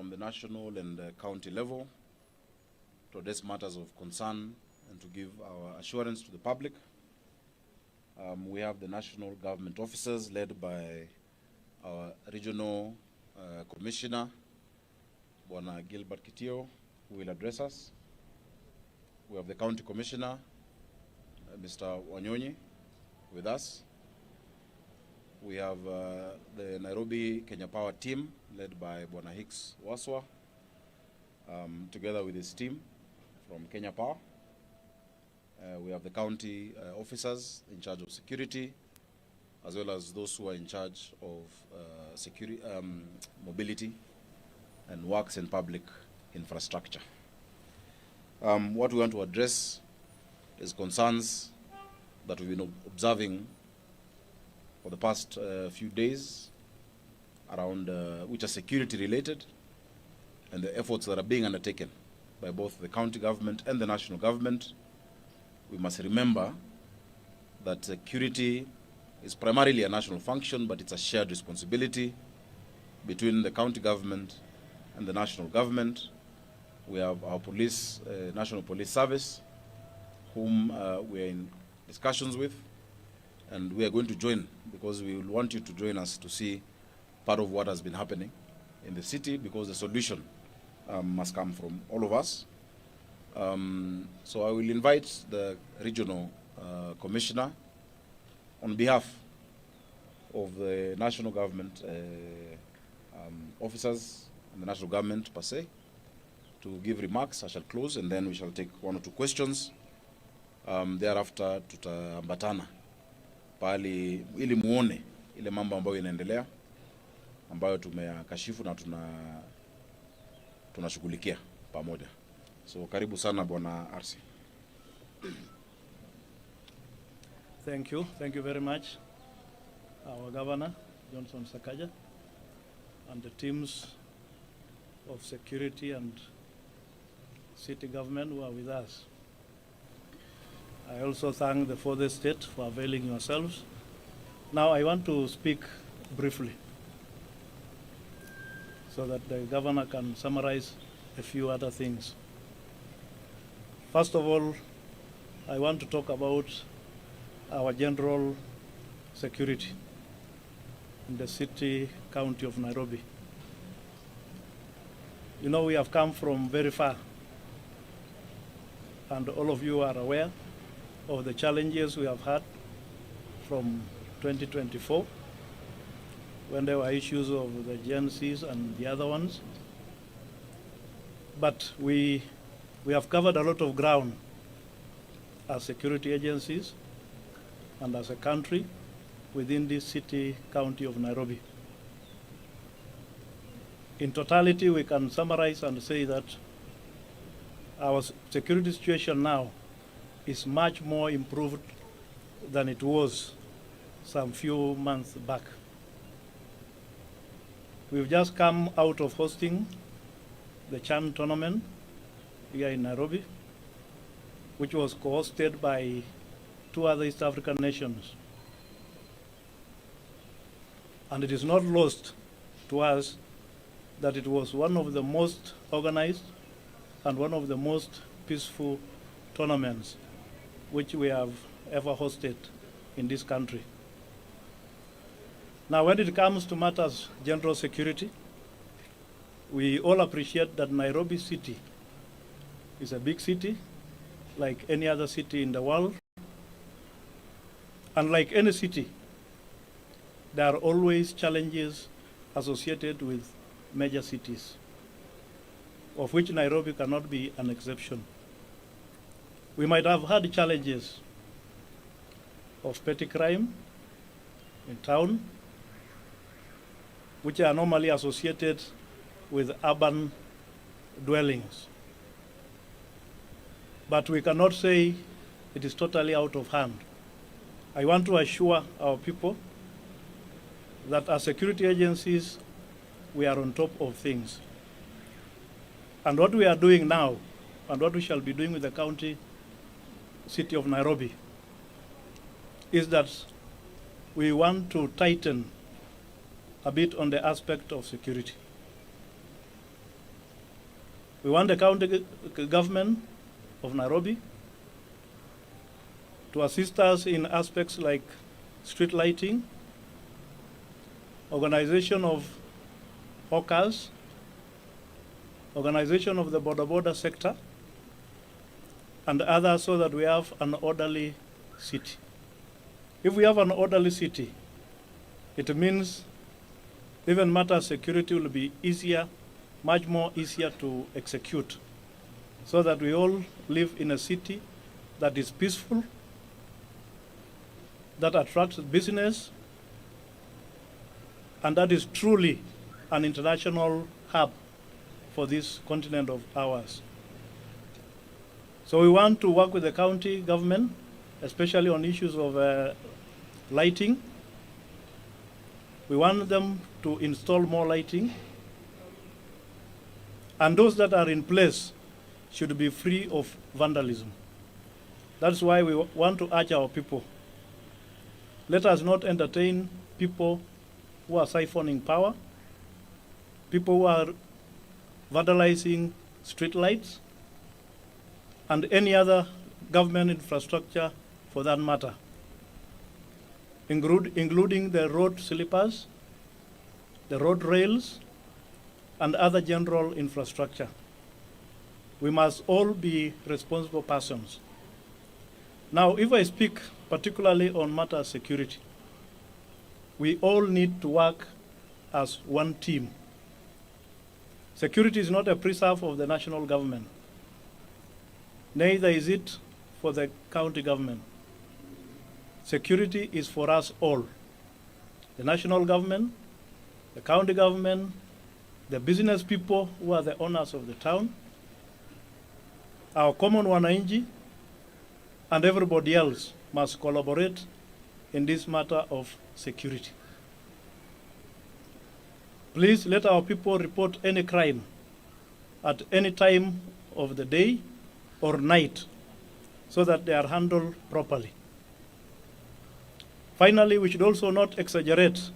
from the national and county level to address matters of concern and to give our assurance to the public. We have the national government officers led by our regional commissioner, Bwana Gilbert Kitio, who will address us. We have the county commissioner, Mr. Wanyonyi, with us. We have the Nairobi Kenya Power team led by Bwana Hicks Waswa, together with his team from Kenya Power. We have the county officers in charge of security, as well as those who are in charge of security, mobility and works and public infrastructure. What we want to address is concerns that we've been observing for the past few days around which are security related, and the efforts that are being undertaken by both the county government and the national government. We must remember that security is primarily a national function, but it's a shared responsibility between the county government and the national government. We have our police, National Police Service, whom we are in discussions with, and we are going to join, because we will want you to join us to see part of what has been happening in the city, because the solution must come from all of us. So I will invite the regional commissioner on behalf of the national government officers and the national government per se to give remarks. I shall close, and then we shall take one or two questions. Thereafter tutaambatana pali ili muone ile mambo ambayo inaendelea, ambayo tumeyakashifu na tunashughulikia pamoja. So karibu sana Bwana RC. Thank you very much, our Governor Johnson Sakaja, and the teams of security and city government who are with us. I also thank the Fourth Estate for availing yourselves. Now I want to speak briefly so that the Governor can summarize a few other things. First of all, I want to talk about our general security in the city, county of Nairobi. You know, we have come from very far, and all of you are aware of the challenges we have had from 2024, when there were issues of the GNCs and the other ones. But we have covered a lot of ground as security agencies and as a country within this city, county of Nairobi. In totality, we can summarize and say that our security situation now is much more improved than it was some few months back. We've just come out of hosting the CHAN tournament here in Nairobi, which was co-hosted by 2 other East African nations. And it is not lost to us that it was one of the most organized and one of the most peaceful tournaments which we have ever hosted in this country. Now, when it comes to matters general security, we all appreciate that Nairobi city is a big city, like any other city in the world. And like any city, there are always challenges associated with major cities, of which Nairobi cannot be an exception. We might have had challenges of petty crime in town, which are normally associated with urban dwellings. But we cannot say it is totally out of hand. I want to assure our people that as security agencies, we are on top of things. And what we are doing now, and what we shall be doing with the county city of Nairobi, is that we want to tighten a bit on the aspect of security. We want the county government of Nairobi to assist us in aspects like street lighting, organization of hawkers, organization of the border sector, and others, so that we have an orderly city. If we have an orderly city, it means even matter of security will be easier, much more easier to execute, so that we all live in a city that is peaceful, that attracts business, and that is truly an international hub for this continent of ours. So we want to work with the county government, especially on issues of lighting. We want them to install more lighting, and those that are in place should be free of vandalism. That's why we want to urge our people. Let us not entertain people who are siphoning power, people who are vandalizing street lights, and any other government infrastructure for that matter, including the road sleepers, the road rails, and other general infrastructure. We must all be responsible persons. Now, if I speak particularly on matter of security, we all need to work as one team. Security is not a preserve of the national government. Neither is it for the county government. Security is for us all. The national government, the county government, the business people who are the owners of the town, our common wananchi, and everybody else must collaborate in this matter of security. Please let our people report any crime at any time of the day or night, so that they are handled properly. Finally, we should also not exaggerate.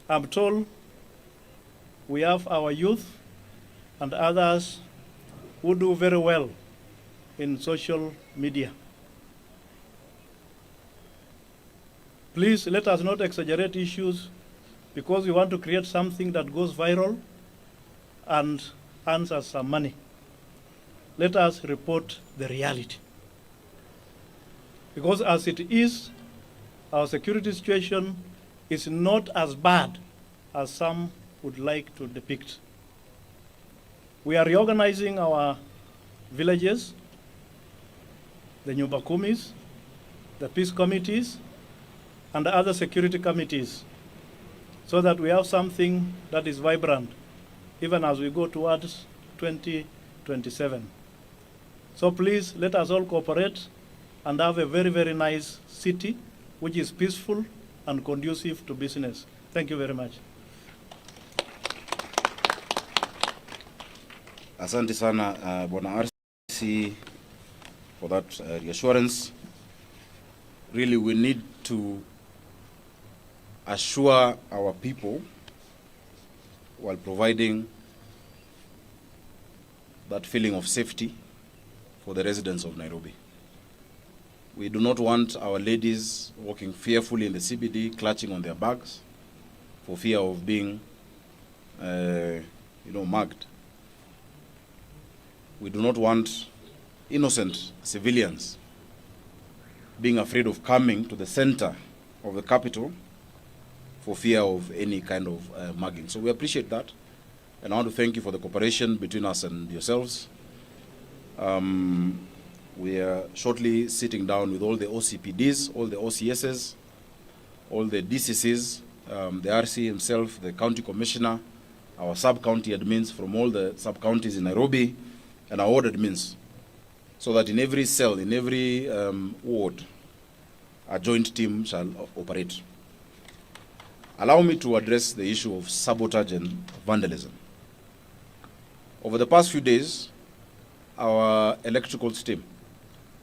I'm told we have our youth and others who do very well in social media. Please let us not exaggerate issues because we want to create something that goes viral and earns us some money. Let us report the reality. Because as it is, our security situation is not as bad as some would like to depict. We are reorganizing our villages, the Nyumba Kumis, the peace committees, and the other security committees, so that we have something that is vibrant, even as we go towards 2027. So please, let us all cooperate and have a very, very nice city, which is peaceful and conducive to business. Thank you very much. Asante sana Bwana RC for that reassurance. Really, we need to assure our people while providing that feeling of safety for the residents of Nairobi. We do not want our ladies walking fearfully in the CBD, clutching on their bags for fear of being, mugged. We do not want innocent civilians being afraid of coming to the center of the capital for fear of any kind of mugging. So we appreciate that, and I want to thank you for the cooperation between us and yourselves. We are shortly sitting down with all the OCPDs, all the OCSs, all the DCCs, the RC himself, the county commissioner, our sub-county admins from all the sub-counties in Nairobi, and our ward admins, so that in every cell, in every ward, a joint team shall operate. Allow me to address the issue of sabotage and vandalism. Over the past few days, our electrical team,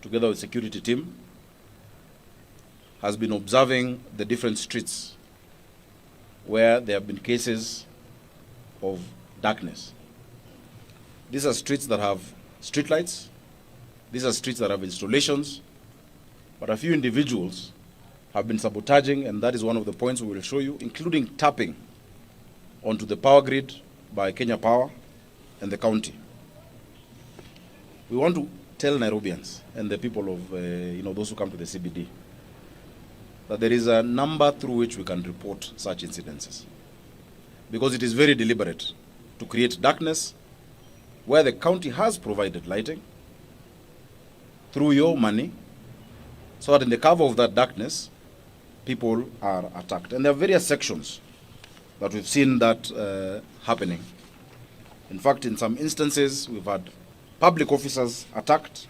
together with security team, has been observing the different streets where there have been cases of darkness. These are streets that have street lights. These are streets that have installations. But a few individuals have been sabotaging, and that is one of the points we will show you, including tapping onto the power grid by Kenya Power and the county. We want to tell Nairobians and the people of, those who come to the CBD, that there is a number through which we can report such incidences. Because it is very deliberate to create darkness where the county has provided lighting through your money, so that in the cover of that darkness, people are attacked. And there are various sections that we've seen that happening. In fact, in some instances, we've had public officers attacked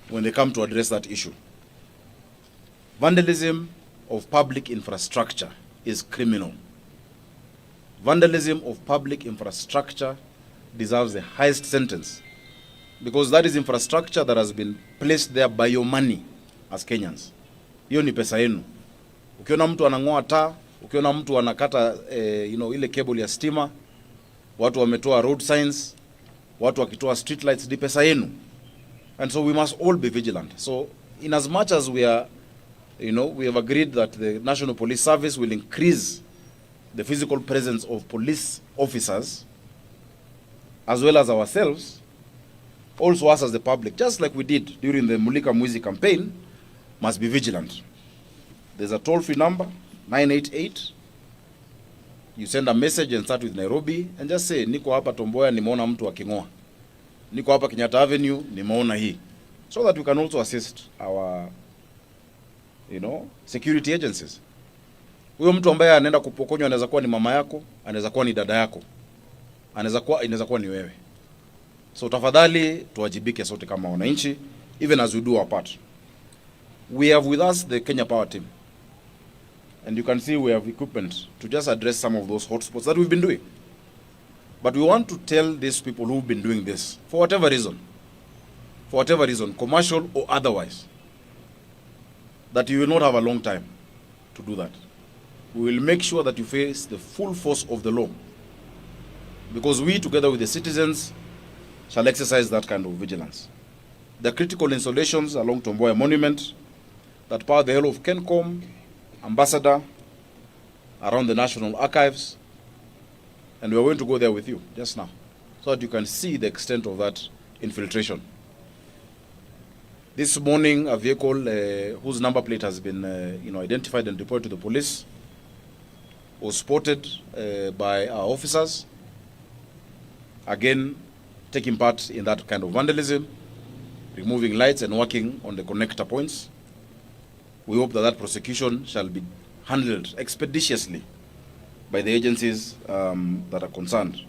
when they come to address that issue. Vandalism of public infrastructure is criminal. Vandalism of public infrastructure deserves the highest sentence, because that is infrastructure that has been placed there by your money as Kenyans. Hiyo ni pesa yenu. Ukiona mtu anang'oa taa, ukiona mtu anakata ile cable ya stima, watu wametoa road signs, watu wakitoa street lights, ni pesa yenu. And so we must all be vigilant. So in as much as we are, we have agreed that the National Police Service will increase the physical presence of police officers, as well as ourselves, also us as the public, just like we did during the Mulika Mwizi campaign, must be vigilant. There's a toll-free number, 988. You send a message and start with Nairobi and just say, niko hapa Tomboya, nimeona mtu aking'oa. Niko hapa Kenyatta Avenue, nimeona hii. So that we can also assist our, security agencies. Huyo mtu ambaye anaenda kupokonywa anaweza kuwa ni mama yako, anaweza kuwa ni dada yako, inaweza kuwa ni wewe. So tafadhali tuwajibike sote kama wananchi, even as we do our part. We have with us the Kenya Power team. And you can see we have equipment to just address some of those hotspots that we've been doing. But we want to tell these people who've been doing this, for whatever reason, commercial or otherwise, that you will not have a long time to do that. We will make sure that you face the full force of the law, because we, together with the citizens, shall exercise that kind of vigilance. The critical installations along Tomboya Monument that power the whole of Kencom, Ambassador, around the National Archives, and we're going to go there with you just now, so that you can see the extent of that infiltration. This morning, a vehicle whose number plate has been identified and reported to the police was spotted by our officers, again taking part in that kind of vandalism, removing lights and working on the connector points. We hope that prosecution shall be handled expeditiously by the agencies that are concerned.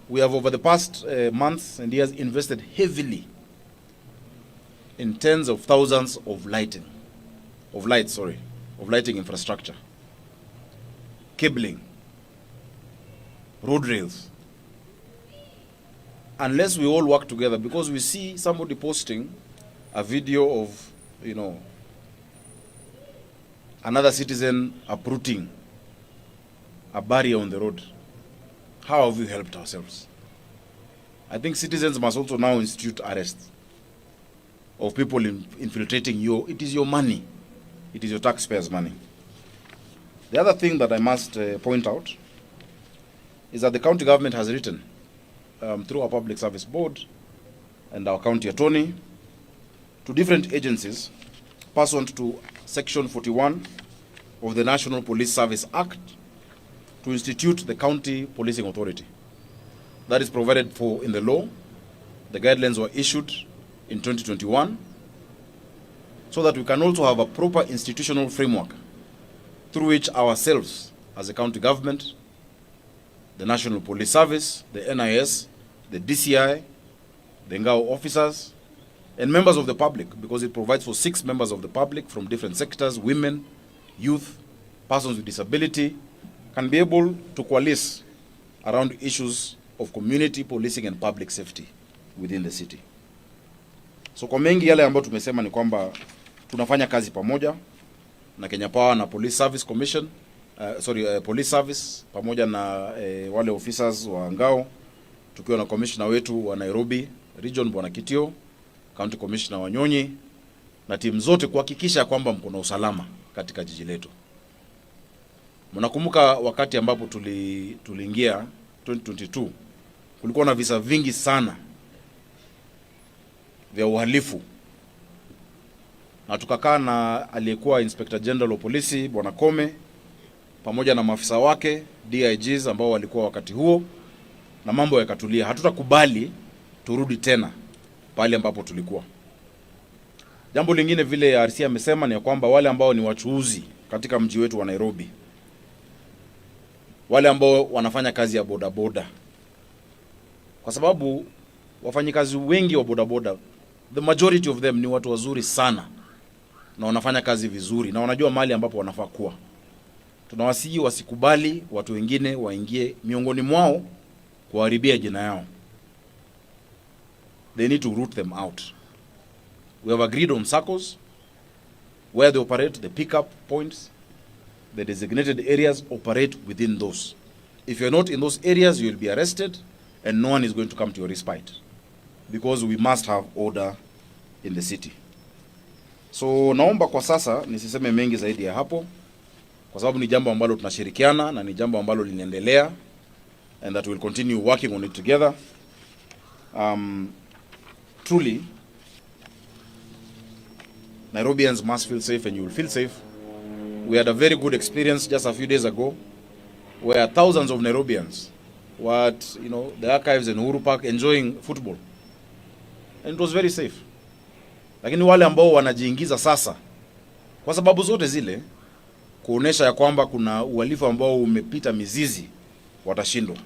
We have, over the past months and years, invested heavily in tens of thousands of lighting infrastructure, cabling, road rails. Unless we all work together, because we see somebody posting a video of, another citizen uprooting a barrier on the road. How have we helped ourselves? I think citizens must also now institute arrests of people infiltrating you. It is your money. It is your taxpayers' money. The other thing that I must point out is that the county government has written through our Public Service Board and our county attorney to different agencies pursuant to Section 41 of the National Police Service Act to institute the County Policing Authority. That is provided for in the law. The guidelines were issued in 2021 so that we can also have a proper institutional framework through which ourselves as a county government, the National Police Service, the NIS, the DCI, the Ngao officers, and members of the public, because it provides for 6 members of the public from different sectors, women, youth, persons with disability, can be able to coalesce around issues of community policing and public safety within the city. So kwa mengi yale ambayo tumesema ni kwamba tunafanya kazi pamoja na Kenya Power na Police Service Commission police service pamoja na wale officers wa ngao, tukiwa na commissioner wetu wa Nairobi region Bwana Kitio, county commissioner wa Nyonyi na timu zote kuhakikisha kwamba mko na usalama katika jiji letu. Mnakumbuka wakati ambapo tuliingia 2022 kulikuwa na visa vingi sana vya uhalifu, na tukakaa na aliyekuwa Inspector General wa polisi Bwana Kome pamoja na maafisa wake DIGs ambao walikuwa wakati huo, na mambo yakatulia. Hatutakubali turudi tena pale ambapo tulikuwa. Jambo lingine vile RC amesema ni kwamba wale ambao ni wachuuzi katika mji wetu wa Nairobi, wale ambao wanafanya kazi ya bodaboda, kwa sababu wafanyikazi wengi wa bodaboda, the majority of them ni watu wazuri sana na wanafanya kazi vizuri na wanajua mahali ambapo wanafaa kuwa. Tunawasihi wasikubali watu wengine waingie miongoni mwao kuharibia jina yao. They need to root them out. We have agreed on circles where they operate, the pickup points, the designated areas, operate within those. If you're not in those areas, you will be arrested and no one is going to come to your respite, because we must have order in the city. So naomba kwa sasa nisiseme mengi zaidi ya hapo, kwa sababu ni jambo ambalo tunashirikiana na ni jambo ambalo linaendelea, and that we'll continue working on it together. Truly, Nairobians must feel safe and you will feel safe. We had a very good experience just a few days ago where thousands of Nairobians were at, the archives in Uhuru Park enjoying football. And it was very safe. Lakini wale ambao wanajiingiza sasa kwa sababu zote zile kuonesha ya kwamba kuna uhalifu ambao umepita mizizi watashindwa.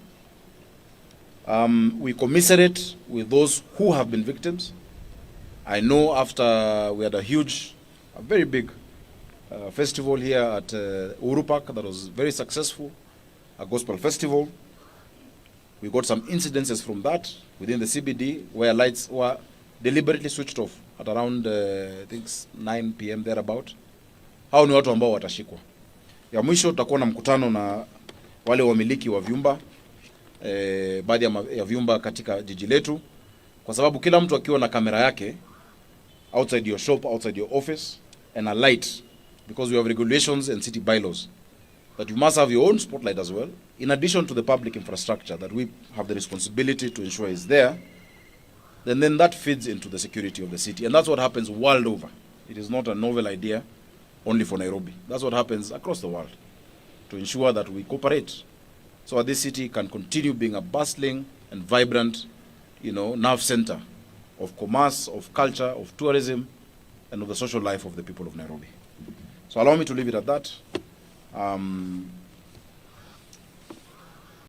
We commiserate with those who have been victims. I know after we had a very big festival here at Uhuru Park that was very successful, a gospel festival. We got some incidences from that within the CBD where lights were deliberately switched off at around I think 9 p.m. thereabout. Hao ni watu ambao watashikwa. Ya mwisho tutakuwa na mkutano na wale wamiliki wa vyumba, baadhi ya vyumba katika jiji letu, kwa sababu kila mtu akiwa na kamera yake outside your shop, outside your office, and a light, because we have regulations and city bylaws that you must have your own spotlight as well, in addition to the public infrastructure that we have the responsibility to ensure is there. Then that feeds into the security of the city, and that's what happens world over. It is not a novel idea only for Nairobi. That's what happens across the world, to ensure that we cooperate so that this city can continue being a bustling and vibrant, nerve center of commerce, of culture, of tourism, and of the social life of the people of Nairobi. So allow me to leave it at that.